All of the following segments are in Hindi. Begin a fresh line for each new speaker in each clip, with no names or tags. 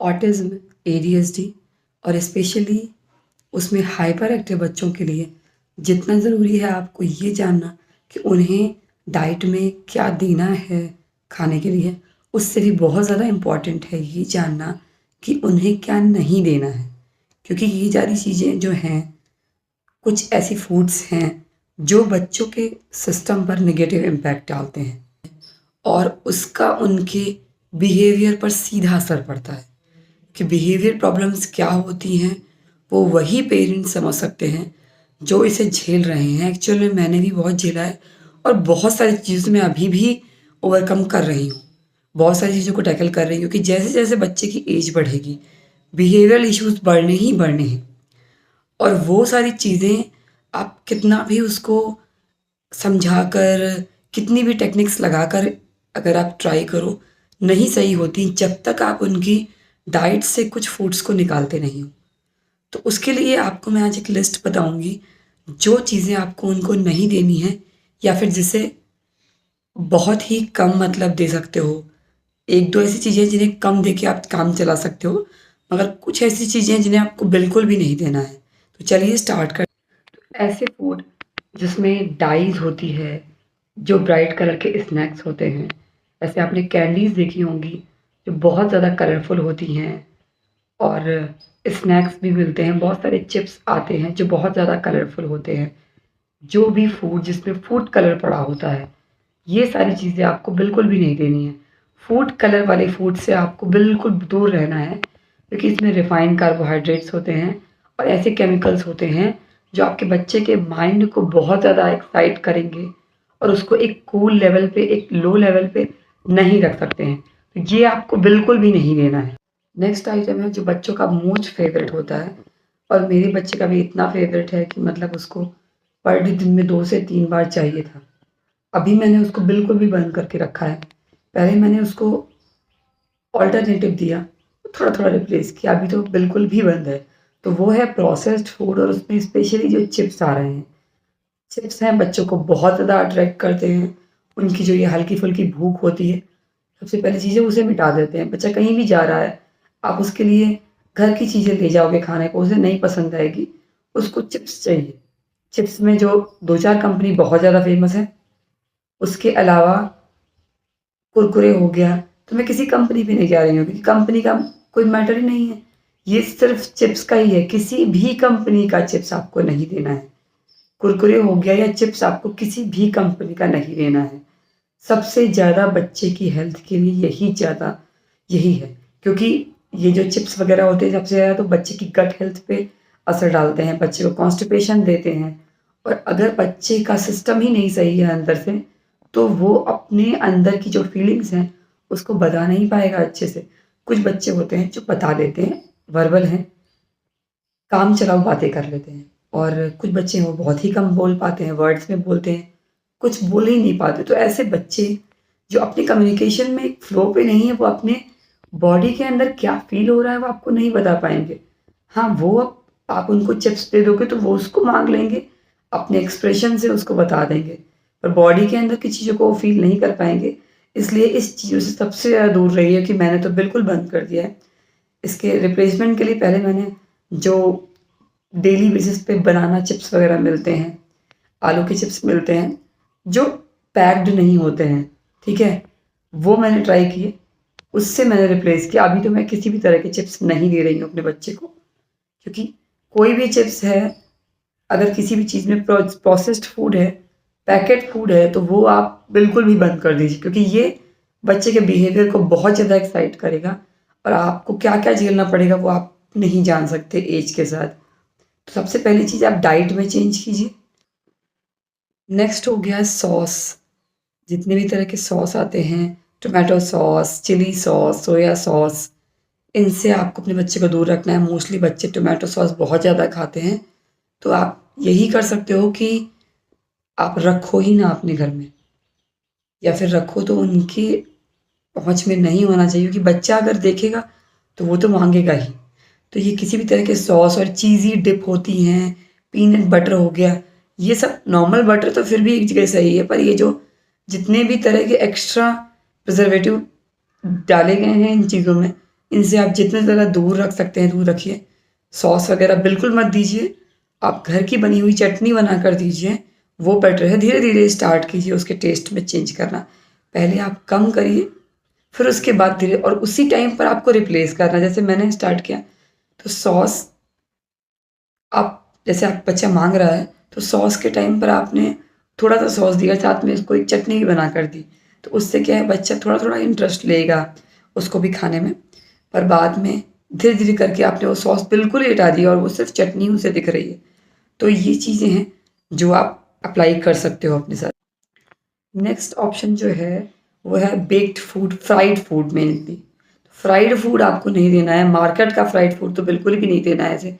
ऑटिज़्म, ADHD और स्पेशली उसमें हाइपर एक्टिव बच्चों के लिए जितना ज़रूरी है आपको ये जानना कि उन्हें डाइट में क्या देना है खाने के लिए, उससे भी बहुत ज़्यादा इम्पॉर्टेंट है ये जानना कि उन्हें क्या नहीं देना है। क्योंकि ये सारी चीज़ें जो हैं, कुछ ऐसी फूड्स हैं जो बच्चों के सिस्टम पर नेगेटिव इम्पैक्ट डालते हैं और उसका उनके बिहेवियर पर सीधा असर पड़ता है। कि बिहेवियर प्रॉब्लम्स क्या होती हैं वो वही पेरेंट्स समझ सकते हैं जो इसे झेल रहे हैं। एक्चुअल में मैंने भी बहुत झेला है और बहुत सारी चीज़ों में अभी भी ओवरकम कर रही हूँ। बहुत सारी चीज़ों को टैकल कर रही हूँ क्योंकि जैसे-जैसे बच्चे की एज बढ़ेगी, बिहेवियरल इश्यूज़ बढ़ने ही बढ़ने हैं और वो सारी चीज़ें आप कितना भी उसको समझाकर, कितनी भी टेक्निक्स लगाकर अगर आप ट्राई करो, नहीं सही होती जब तक आप उनकी डाइट से कुछ फूड्स को निकालते नहीं हो। तो उसके लिए आपको मैं आज एक लिस्ट बताऊँगी, जो चीज़ें आपको उनको नहीं देनी है या फिर जिसे बहुत ही कम मतलब दे सकते हो। 1-2 ऐसी चीज़ें हैं जिन्हें कम देके आप काम चला सकते हो, मगर कुछ ऐसी चीज़ें हैं जिन्हें आपको बिल्कुल भी नहीं देना है। तो चलिए स्टार्ट कर ऐसे फूड जिसमें डाइज़ होती है, जो ब्राइट कलर के स्नैक्स होते हैं। ऐसे आपने कैंडीज़ देखी होंगी, जो बहुत ज़्यादा कलरफुल होती हैं और स्नैक्स भी मिलते हैं। बहुत सारे चिप्स आते हैं, जो बहुत ज़्यादा कलरफुल होते हैं। जो भी फूड जिसमें फूड कलर पड़ा होता है, ये सारी चीज़ें आपको बिल्कुल भी नहीं देनी है। फूड कलर वाले फूड से आपको बिल्कुल दूर रहना है क्योंकि इसमें रिफाइंड कार्बोहाइड्रेट्स होते हैं और ऐसे केमिकल्स होते हैं जो आपके बच्चे के माइंड को बहुत ज़्यादा एक्साइट करेंगे और उसको एक कूल लेवल पे, एक लो लेवल पे नहीं रख सकते हैं। तो ये आपको बिल्कुल भी नहीं देना है। नेक्स्ट आइटम है जो बच्चों का मोस्ट फेवरेट होता है और मेरे बच्चे का भी इतना फेवरेट है कि मतलब उसको पर डे दिन में 2 से 3 बार चाहिए था। अभी मैंने उसको बिल्कुल भी बंद करके रखा है। पहले मैंने उसको ऑल्टरनेटिव दिया, थोड़ा-थोड़ा रिप्लेस किया, अभी तो बिल्कुल भी बंद है। तो वो है प्रोसेस्ड फूड और उसमें स्पेशली जो चिप्स आ रहे हैं। चिप्स हैं बच्चों को बहुत ज़्यादा अट्रैक्ट करते हैं। उनकी जो ये हल्की-फुल्की भूख होती है, सबसे पहली चीज़ है उसे मिटा देते हैं। बच्चा कहीं भी जा रहा है, आप उसके लिए घर की चीज़ें ले जाओगे खाने को, उसे नहीं पसंद आएगी, उसको चिप्स चाहिए। चिप्स में जो 2-4 कंपनी बहुत ज़्यादा फ़ेमस है, उसके अलावा कुरकुरे हो गया, तो मैं किसी कंपनी पे नहीं जा रही हूँ क्योंकि कंपनी का कोई मैटर ही नहीं है। ये सिर्फ़ चिप्स का ही है, किसी भी कंपनी का चिप्स आपको नहीं देना है। कुरकुरे हो गया या चिप्स आपको किसी भी कंपनी का नहीं देना है। सबसे ज़्यादा बच्चे की हेल्थ के लिए यही है क्योंकि ये जो चिप्स वग़ैरह होते हैं सबसे ज़्यादा तो बच्चे की गट हेल्थ पे असर डालते हैं, बच्चे को कॉन्स्टिपेशन देते हैं और अगर बच्चे का सिस्टम ही नहीं सही है अंदर से, तो वो अपने अंदर की जो फीलिंग्स हैं, उसको बता नहीं पाएगा अच्छे से। कुछ बच्चे होते हैं जो बता देते हैं, वर्बल हैं, काम चलाऊ बातें कर लेते हैं और कुछ बच्चे हैं वो बहुत ही कम बोल पाते हैं, वर्ड्स में बोलते हैं, कुछ बोल ही नहीं पाते। तो ऐसे बच्चे जो अपने कम्युनिकेशन में एक फ्लो पे नहीं है, वो अपने बॉडी के अंदर क्या फ़ील हो रहा है वो आपको नहीं बता पाएँगे। हाँ, वो आप उनको चिप्स दे दोगे तो वो उसको माँग लेंगे, अपने एक्सप्रेशन से उसको बता देंगे, पर बॉडी के अंदर की चीज़ों को वो फ़ील नहीं कर पाएँगे। इसलिए इस चीज़ों से सबसे ज़्यादा दूर रहिए कि मैंने तो बिल्कुल बंद कर दिया है। इसके रिप्लेसमेंट के लिए पहले मैंने जो डेली बेसिस पे बनाना चिप्स वग़ैरह मिलते हैं, आलू के चिप्स मिलते हैं, जो पैक्ड नहीं होते हैं, ठीक है? वो मैंने ट्राई किए, उससे मैंने रिप्लेस किया। अभी तो मैं किसी भी तरह के चिप्स नहीं दे रही हूँ अपने बच्चे को, क्योंकि कोई भी चिप्स है, अगर किसी भी चीज़ में प्रोसेस्ड फूड है, पैकेट फूड है, तो वो आप बिल्कुल भी बंद कर दीजिए क्योंकि ये बच्चे के बिहेवियर को बहुत ज़्यादा एक्साइट करेगा और आपको क्या-क्या झेलना पड़ेगा वो आप नहीं जान सकते ऐज के साथ। तो सबसे पहली चीज़ आप डाइट में चेंज कीजिए। नेक्स्ट हो गया सॉस। जितने भी तरह के सॉस आते हैं, tomato sauce, chilli sauce, soya sauce, इनसे आपको अपने बच्चे को दूर रखना है। मोस्टली बच्चे टोमेटो सॉस बहुत ज़्यादा खाते हैं, तो आप यही कर सकते हो कि आप रखो ही ना अपने घर में या फिर रखो तो उनकी पहुँच में नहीं होना चाहिए क्योंकि बच्चा अगर देखेगा, तो वो तो माँगेगा ही। तो ये किसी भी तरह के सॉस और चीज़ी डिप होती हैं, पीनट बटर हो गया, ये सब नॉर्मल बटर तो फिर भी एक जगह सही है, पर ये जो जितने भी तरह के एक्स्ट्रा प्रिज़र्वेटिव डाले गए हैं इन चीज़ों में, इनसे आप जितने ज़्यादा दूर रख सकते हैं दूर रखिए। सॉस वगैरह बिल्कुल मत दीजिए। आप घर की बनी हुई चटनी बना कर दीजिए, वो बेटर है। धीरे धीरे स्टार्ट कीजिए उसके टेस्ट में चेंज करना। पहले आप कम करिए, फिर उसके बाद धीरे, और उसी टाइम पर आपको रिप्लेस करना। जैसे मैंने स्टार्ट किया तो सॉस, आप जैसे आप बच्चा मांग रहा है तो सॉस के टाइम पर आपने थोड़ा सा सॉस दिया, साथ में उसको एक चटनी भी बना कर दी, तो उससे क्या है, बच्चा थोड़ा थोड़ा इंटरेस्ट लेगा उसको भी खाने में। पर बाद में धीरे धीरे करके आपने वो सॉस बिल्कुल ही हटा दिया और वो सिर्फ चटनी उसे दिख रही है। तो ये चीज़ें हैं जो आप अप्लाई कर सकते हो अपने साथ। नेक्स्ट ऑप्शन जो है वो है baked food, fried food mainly. Fried food आपको नहीं देना है, मार्केट का फ्राइड फूड तो बिल्कुल भी नहीं देना है। ऐसे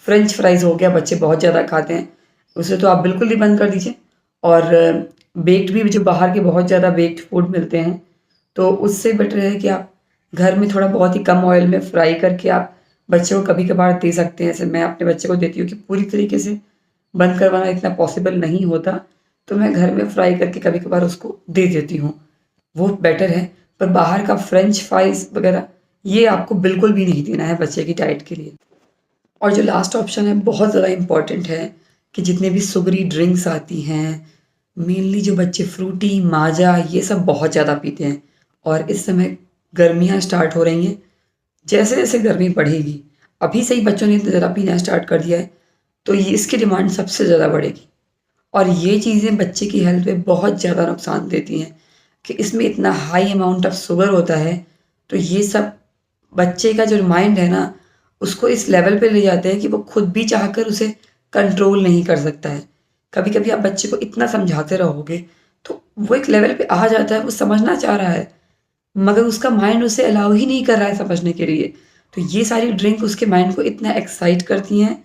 फ्रेंच फ्राइज़ हो गया, बच्चे बहुत ज़्यादा खाते हैं, उसे तो आप बिल्कुल ही बंद कर दीजिए। और बेक्ड भी जो बाहर के बहुत ज़्यादा बेक्ड फूड मिलते हैं, तो उससे बेटर है कि आप घर में थोड़ा बहुत ही कम ऑयल में फ्राई करके आप बच्चे को कभी कभार दे सकते हैं। जैसे मैं अपने बच्चे को देती हूँ कि पूरी तरीके से बंद करवाना इतना पॉसिबल नहीं होता, तो मैं घर में फ्राई करके कभी कभार उसको दे देती हूँ, वो बेटर है। पर बाहर का फ्रेंच फ्राइज़ वगैरह ये आपको बिल्कुल भी नहीं देना है बच्चे की डाइट के लिए। और जो लास्ट ऑप्शन है बहुत ज़्यादा इम्पॉर्टेंट है कि जितने भी सुगरी ड्रिंक्स आती हैं, मेनली जो बच्चे फ्रूटी, माजा ये सब बहुत ज़्यादा पीते हैं, और इस समय गर्मियाँ स्टार्ट हो रही हैं। जैसे जैसे गर्मी बढ़ेगी, अभी से ही बच्चों ने इतना ज़्यादा पीना स्टार्ट कर दिया है, तो ये इसकी डिमांड सबसे ज़्यादा बढ़ेगी। और ये चीज़ें बच्चे की हेल्थ पे बहुत ज़्यादा नुकसान देती हैं कि इसमें इतना हाई अमाउंट ऑफ शुगर होता है। तो ये सब बच्चे का जो माइंड है ना, उसको इस लेवल पे ले जाते हैं कि वो खुद भी चाहकर उसे कंट्रोल नहीं कर सकता है। कभी कभी आप बच्चे को इतना समझाते रहोगे तो वो एक लेवल पे आ जाता है, वो समझना चाह रहा है मगर उसका माइंड उसे अलाउ ही नहीं कर रहा है समझने के लिए। तो ये सारी ड्रिंक उसके माइंड को इतना एक्साइट करती हैं।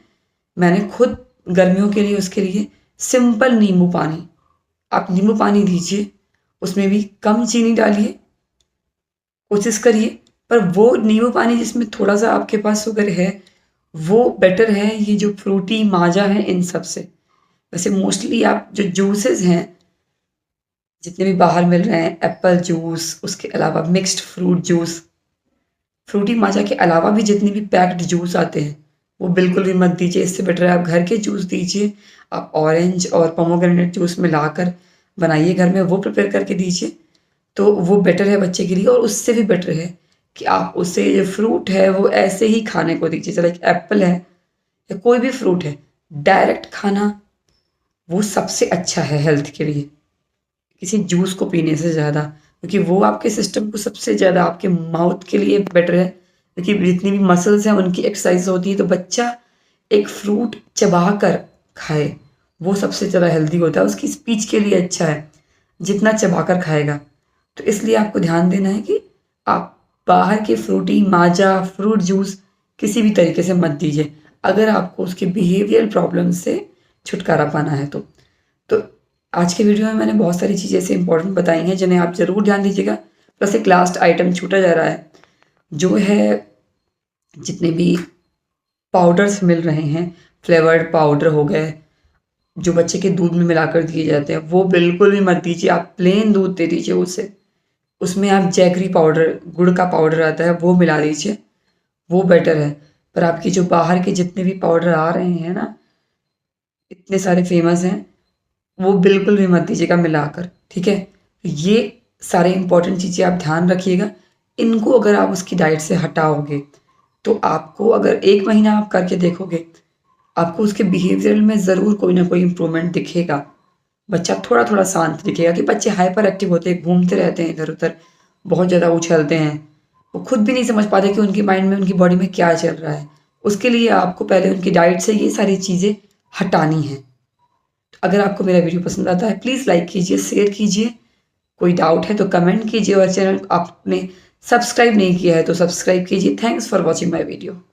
मैंने खुद गर्मियों के लिए उसके लिए सिंपल नींबू पानी, आप नींबू पानी दीजिए, उसमें भी कम चीनी डालिए, कोशिश करिए। पर वो नींबू पानी जिसमें थोड़ा सा आपके पास शुगर है वो बेटर है ये जो फ्रूटी माजा है इन सब से। वैसे मोस्टली आप जो जूसेस हैं जितने भी बाहर मिल रहे हैं, एप्पल जूस, उसके अलावा मिक्स्ड फ्रूट जूस, फ्रूटी माजा के अलावा भी जितने भी पैक्ड जूस आते हैं वो बिल्कुल भी मत दीजिए। इससे बेटर है आप घर के जूस दीजिए। आप ऑरेंज और पोमोग्रेनेट जूस मिलाकर बनाइए घर में, वो प्रिपेयर करके दीजिए, तो वो बेटर है बच्चे के लिए। और उससे भी बेटर है कि आप उसे जो फ्रूट है वो ऐसे ही खाने को दीजिए। चलो एक एप्पल है या कोई भी फ्रूट है, डायरेक्ट खाना वो सबसे अच्छा है हेल्थ के लिए, किसी जूस को पीने से ज़्यादा, क्योंकि वो आपके सिस्टम को सबसे ज़्यादा आपके माउथ के लिए बेटर है। क्योंकि जितनी भी मसल्स हैं उनकी एक्सरसाइज होती है, तो बच्चा एक फ्रूट चबा कर खाए वो सबसे ज़्यादा हेल्दी होता है, उसकी स्पीच के लिए अच्छा है जितना चबा कर खाएगा। तो इसलिए आपको ध्यान देना है कि आप बाहर के फ्रूटी माजा फ्रूट जूस किसी भी तरीके से मत दीजिए, अगर आपको उसके बिहेवियर प्रॉब्लम से छुटकारा पाना है तो आज के वीडियो में मैंने बहुत सारी चीज़ें ऐसे इंपॉर्टेंट बताई हैं जिन्हें आप ज़रूर ध्यान दीजिएगा। बस एक लास्ट आइटम छूटा जा रहा है, जो है जितने भी पाउडर्स मिल रहे हैं, फ्लेवर्ड पाउडर हो गए जो बच्चे के दूध में मिलाकर दिए जाते हैं, वो बिल्कुल भी मत दीजिए। आप प्लेन दूध दे दीजिए उसे, उसमें आप जैगरी पाउडर, गुड़ का पाउडर आता है वो मिला दीजिए, वो बेटर है। पर आपकी जो बाहर के जितने भी पाउडर आ रहे हैं ना, इतने सारे फेमस हैं, वो बिल्कुल भी मत दीजिएगा मिलाकर, ठीक है। ये सारे इंपॉर्टेंट चीज़ें आप ध्यान रखिएगा। इनको अगर आप उसकी डाइट से हटाओगे तो आपको, अगर 1 महीना आप करके देखोगे, आपको उसके बिहेवियर में ज़रूर कोई ना कोई इम्प्रूवमेंट दिखेगा। बच्चा थोड़ा थोड़ा शांत दिखेगा, कि बच्चे हाइपर एक्टिव होते हैं, घूमते रहते हैं इधर उधर, बहुत ज़्यादा उछलते हैं, वो खुद भी नहीं समझ पाते कि उनके माइंड में उनकी बॉडी में क्या चल रहा है। उसके लिए आपको पहले उनकी डाइट से ये सारी चीज़ें हटानी है। अगर आपको मेरा वीडियो पसंद आता है प्लीज़ लाइक कीजिए, शेयर कीजिए, कोई डाउट है तो कमेंट कीजिए, और चैनल आपने सब्सक्राइब नहीं किया है तो सब्सक्राइब कीजिए। Thanks for watching my video.